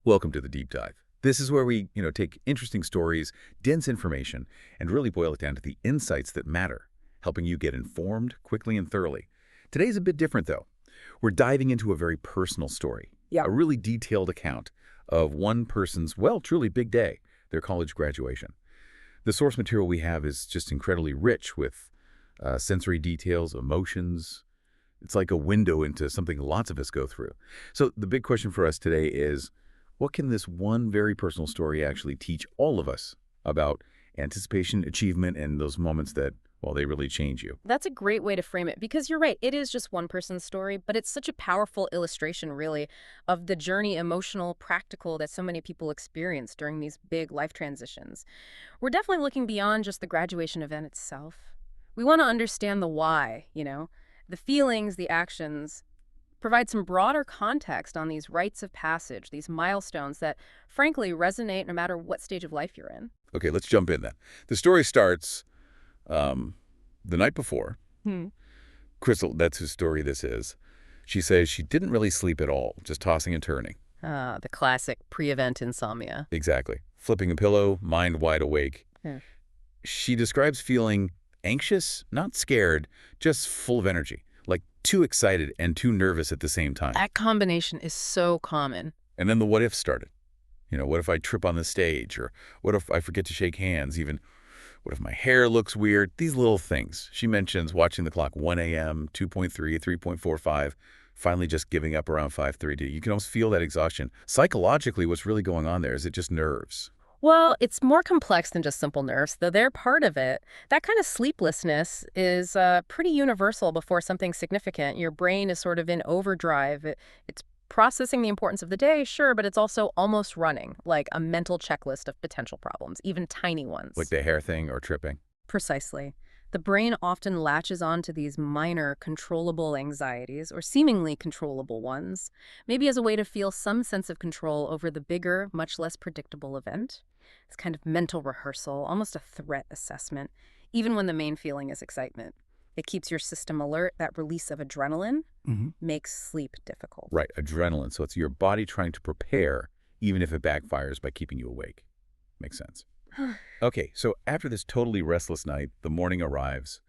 Welcome to the Deep Dive. This is where we, take interesting stories, dense information, and really boil it down to the insights that matter, helping you get informed quickly and thoroughly. Today's a bit different, though. We're diving into a very personal story, Yeah. a really detailed account of one person's, well, truly big day, their college graduation. The source material we have is just incredibly rich with sensory details, emotions. It's like a window into something lots of us go through. So the big question for us today is, what can this one very personal story actually teach all of us about anticipation, achievement, and those moments that, well, they really change you? That's a great way to frame it because you're right. It is just one person's story, but it's such a powerful illustration, really, of the journey, emotional, practical, that so many people experience during these big life transitions. We're definitely looking beyond just the graduation event itself. We want to understand the why, the feelings, the actions, provide some broader context on these rites of passage, these milestones that, frankly, resonate no matter what stage of life you're in. Okay, let's jump in then. The story starts the night before. Hmm. Crystal, that's whose story this is. She says she didn't really sleep at all, just tossing and turning. The classic pre-event insomnia. Exactly. Flipping a pillow, mind wide awake. Yeah. She describes feeling anxious, not scared, just full of energy, like too excited and too nervous at the same time. That combination is so common. And then the what if started. What if I trip on the stage? Or what if I forget to shake hands? Even what if my hair looks weird? These little things. She mentions watching the clock 1 a.m., 2.3, 3.45, finally just giving up around 5:30. You can almost feel that exhaustion. Psychologically, what's really going on there? Is it just nerves? Well, it's more complex than just simple nerves, though they're part of it. That kind of sleeplessness is pretty universal before something significant. Your brain is sort of in overdrive. It's processing the importance of the day, sure, but it's also almost running, like a mental checklist of potential problems, even tiny ones. Like the hair thing or tripping? Precisely. The brain often latches on to these minor, controllable anxieties, or seemingly controllable ones, maybe as a way to feel some sense of control over the bigger, much less predictable event. It's kind of mental rehearsal, almost a threat assessment, even when the main feeling is excitement. It keeps your system alert. That release of adrenaline makes sleep difficult. Right, adrenaline. So it's your body trying to prepare, even if it backfires by keeping you awake. Makes sense. Okay, so after this totally restless night, the morning arrives,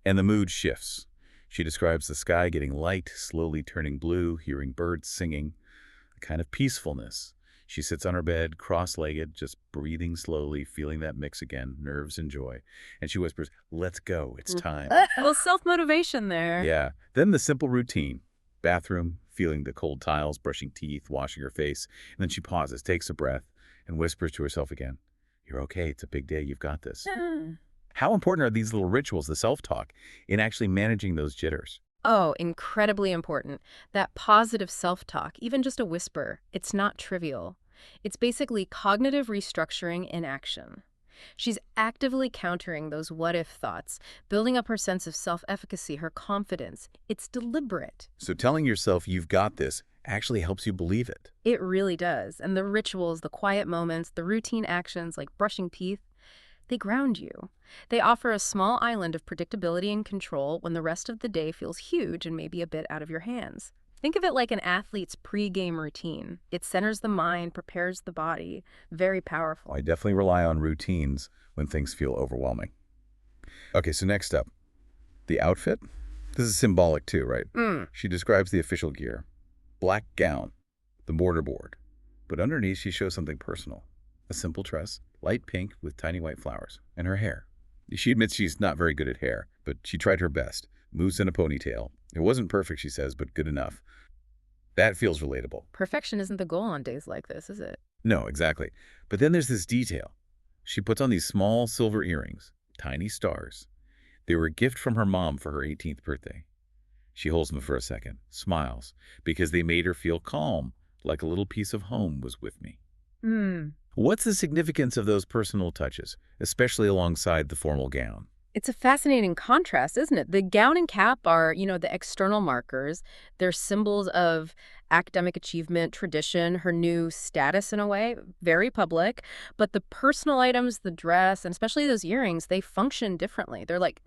and the mood shifts. She describes the sky getting light, slowly turning blue, hearing birds singing, a kind of peacefulness. She sits on her bed, cross-legged, just breathing slowly, feeling that mix again, nerves and joy. And she whispers, "Let's go, it's time." Well, self-motivation there. Yeah. Then the simple routine. Bathroom, feeling the cold tiles, brushing teeth, washing her face. And then she pauses, takes a breath, and whispers to herself again, "You're okay. It's a big day. You've got this." How important are these little rituals, the self-talk, in actually managing those jitters? Oh, incredibly important. That positive self-talk, even just a whisper, it's not trivial. It's basically cognitive restructuring in action. She's actively countering those what-if thoughts, building up her sense of self-efficacy, her confidence. It's deliberate. So telling yourself you've got this actually helps you believe it. It really does. And the rituals, the quiet moments, the routine actions like brushing teeth, they ground you. They offer a small island of predictability and control when the rest of the day feels huge and maybe a bit out of your hands. Think of it like an athlete's pre-game routine. It centers the mind, prepares the body. Very powerful. I definitely rely on routines when things feel overwhelming. Okay, so next up, the outfit. This is symbolic too, right? She describes the official gear. Black gown, the mortarboard. But underneath, she shows something personal. A simple dress, light pink with tiny white flowers, and her hair. She admits she's not very good at hair, but she tried her best. Moves in a ponytail. It wasn't perfect, she says, but good enough. That feels relatable. Perfection isn't the goal on days like this, is it? No, exactly. But then there's this detail. She puts on these small silver earrings, tiny stars. They were a gift from her mom for her 18th birthday. She holds them for a second, smiles, because they made her feel calm, like a little piece of home was with me. What's the significance of those personal touches, especially alongside the formal gown? It's a fascinating contrast, isn't it? The gown and cap are, the external markers. They're symbols of academic achievement, tradition, her new status in a way, very public. But the personal items, the dress, and especially those earrings, they function differently. They're like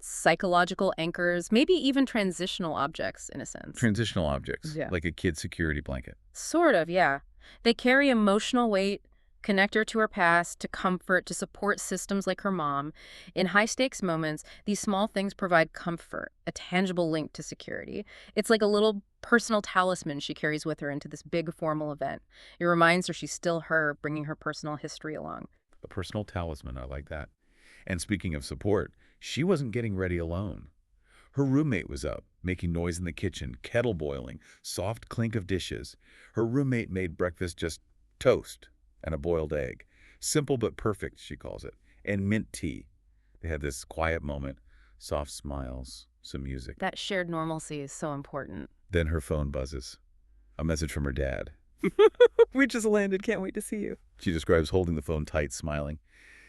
psychological anchors, maybe even transitional objects in a sense. Transitional objects, Yeah. like a kid's security blanket. Sort of, yeah. They carry emotional weight, connect her to her past, to comfort, to support systems like her mom. In high-stakes moments, these small things provide comfort, a tangible link to security. It's like a little personal talisman she carries with her into this big formal event. It reminds her she's still her, bringing her personal history along. A personal talisman, I like that. And speaking of support, she wasn't getting ready alone. Her roommate was up, making noise in the kitchen, kettle boiling, soft clink of dishes. Her roommate made breakfast just toast and a boiled egg. Simple but perfect, she calls it. And mint tea. They had this quiet moment, soft smiles, some music. That shared normalcy is so important. Then her phone buzzes. A message from her dad. We just landed. Can't wait to see you. She describes holding the phone tight, smiling.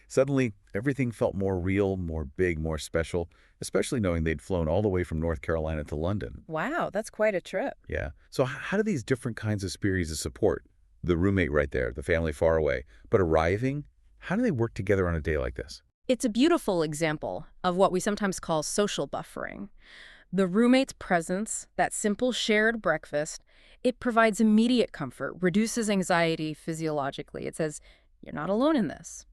Suddenly, everything felt more real, more big, more special, especially knowing they'd flown all the way from North Carolina to London. Wow, that's quite a trip. Yeah. So how do these different kinds of spheres of support, the roommate right there, the family far away, but arriving, how do they work together on a day like this? It's a beautiful example of what we sometimes call social buffering. The roommate's presence, that simple shared breakfast, it provides immediate comfort, reduces anxiety physiologically. It says, you're not alone in this.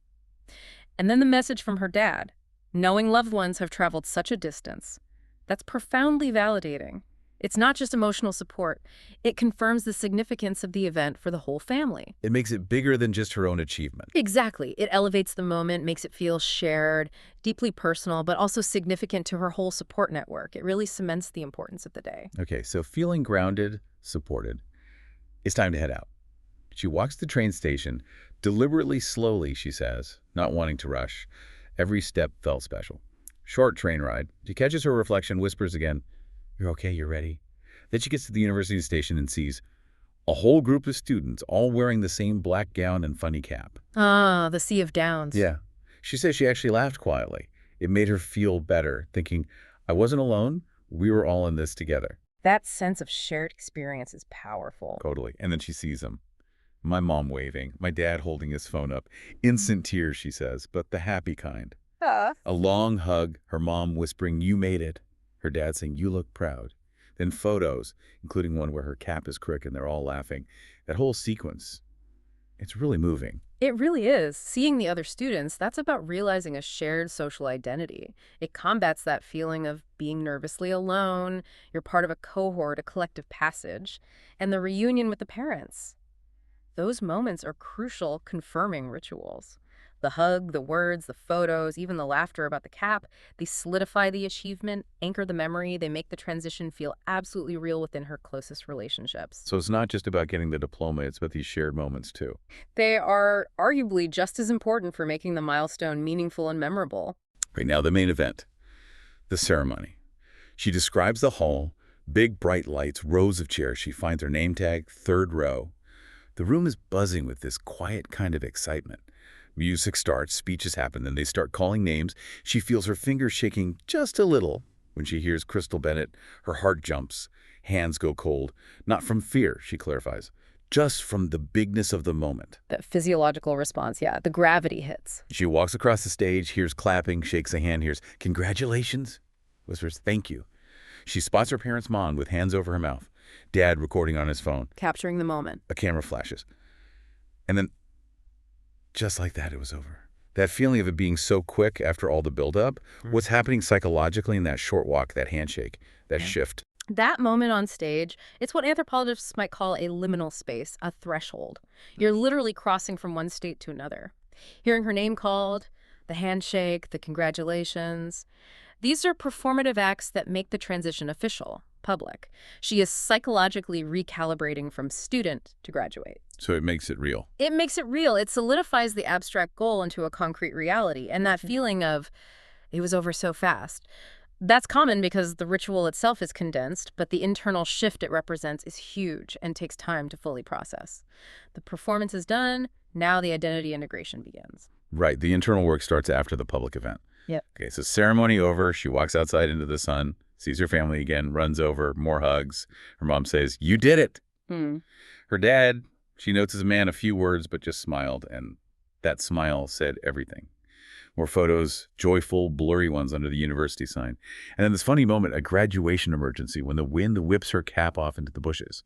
And then the message from her dad, knowing loved ones have traveled such a distance, that's profoundly validating. It's not just emotional support. It confirms the significance of the event for the whole family. It makes it bigger than just her own achievement. Exactly. It elevates the moment, makes it feel shared, deeply personal, but also significant to her whole support network. It really cements the importance of the day. Okay, so feeling grounded, supported, it's time to head out. She walks to the train station, deliberately slowly, she says, not wanting to rush. Every step felt special. Short train ride. She catches her reflection, whispers again, "You're okay, you're ready." Then she gets to the university station and sees a whole group of students all wearing the same black gown and funny cap. Ah, the Sea of Downs. Yeah. She says she actually laughed quietly. It made her feel better, thinking, I wasn't alone. We were all in this together. That sense of shared experience is powerful. Totally. And then she sees them. My mom waving, my dad holding his phone up. Instant tears, she says, but the happy kind. A long hug, her mom whispering, "You made it." Her dad saying, "You look proud." Then photos, including one where her cap is crooked and they're all laughing. That whole sequence, it's really moving. It really is. Seeing the other students, that's about realizing a shared social identity. It combats that feeling of being nervously alone. You're part of a cohort, a collective passage. And the reunion with the parents. Those moments are crucial, confirming rituals. The hug, the words, the photos, even the laughter about the cap, they solidify the achievement, anchor the memory, they make the transition feel absolutely real within her closest relationships. So it's not just about getting the diploma, it's about these shared moments too. They are arguably just as important for making the milestone meaningful and memorable. Right now, the main event, the ceremony. She describes the hall, big bright lights, rows of chairs. She finds her name tag, third row. The room is buzzing with this quiet kind of excitement. Music starts, speeches happen, then they start calling names. She feels her fingers shaking just a little. When she hears Crystal Bennett, her heart jumps, hands go cold. Not from fear, she clarifies, just from the bigness of the moment. That physiological response, yeah, the gravity hits. She walks across the stage, hears clapping, shakes a hand, hears, "Congratulations," whispers, "Thank you." She spots her parents' mom with hands over her mouth, dad recording on his phone. Capturing the moment. A camera flashes. And then, just like that, it was over. That feeling of it being so quick after all the buildup, what's happening psychologically in that short walk, that handshake, that shift. That moment on stage, it's what anthropologists might call a liminal space, a threshold. You're literally crossing from one state to another. Hearing her name called, the handshake, the congratulations. These are performative acts that make the transition official, public. She is psychologically recalibrating from student to graduate. So it makes it real. It makes it real. It solidifies the abstract goal into a concrete reality. And that feeling of, it was over so fast. That's common because the ritual itself is condensed, but the internal shift it represents is huge and takes time to fully process. The performance is done. Now the identity integration begins. Right. The internal work starts after the public event. Yep. Okay, so ceremony over. She walks outside into the sun, sees her family again, runs over, more hugs. Her mom says, "You did it." Her dad, she notes as a man, a few words, but just smiled. And that smile said everything. More photos, joyful, blurry ones under the university sign. And then this funny moment, a graduation emergency when the wind whips her cap off into the bushes.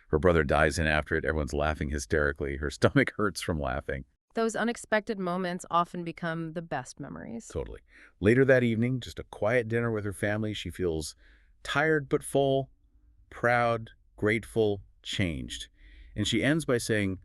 Her brother dies in after it. Everyone's laughing hysterically. Her stomach hurts from laughing. Those unexpected moments often become the best memories. Totally. Later that evening, just a quiet dinner with her family, she feels tired but full, proud, grateful, changed. And she ends by saying,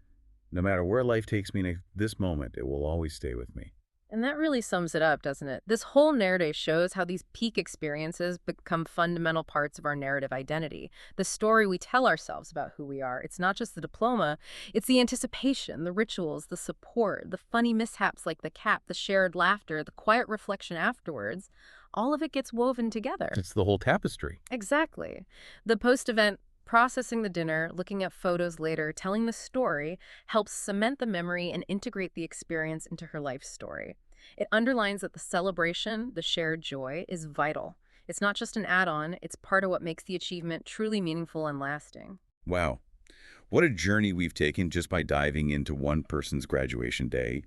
no matter where life takes me in this moment, it will always stay with me. And that really sums it up, doesn't it? This whole narrative shows how these peak experiences become fundamental parts of our narrative identity. The story we tell ourselves about who we are. It's not just the diploma, it's the anticipation, the rituals, the support, the funny mishaps like the cap, the shared laughter, the quiet reflection afterwards. All of it gets woven together. It's the whole tapestry. Exactly. The post-event processing the dinner, looking at photos later, telling the story helps cement the memory and integrate the experience into her life story. It underlines that the celebration, the shared joy, is vital. It's not just an add-on, it's part of what makes the achievement truly meaningful and lasting. Wow. What a journey we've taken just by diving into one person's graduation day.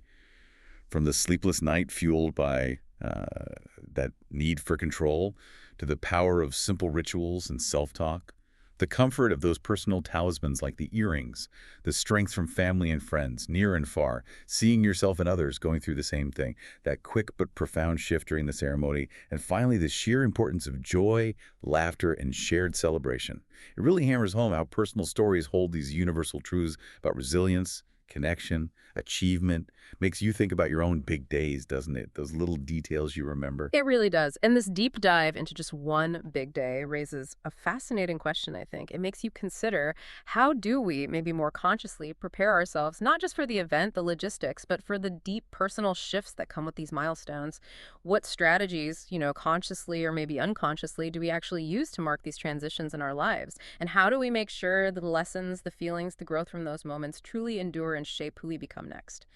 From the sleepless night fueled by that need for control to the power of simple rituals and self-talk. The comfort of those personal talismans like the earrings, the strength from family and friends, near and far, seeing yourself and others going through the same thing, that quick but profound shift during the ceremony, and finally the sheer importance of joy, laughter, and shared celebration. It really hammers home how personal stories hold these universal truths about resilience, connection, achievement. Makes you think about your own big days, doesn't it? Those little details you remember. It really does. And this deep dive into just one big day raises a fascinating question, I think. It makes you consider, how do we, maybe more consciously, prepare ourselves, not just for the event, the logistics, but for the deep personal shifts that come with these milestones? What strategies, consciously or maybe unconsciously, do we actually use to mark these transitions in our lives? And how do we make sure the lessons, the feelings, the growth from those moments truly endure and shape who we become next?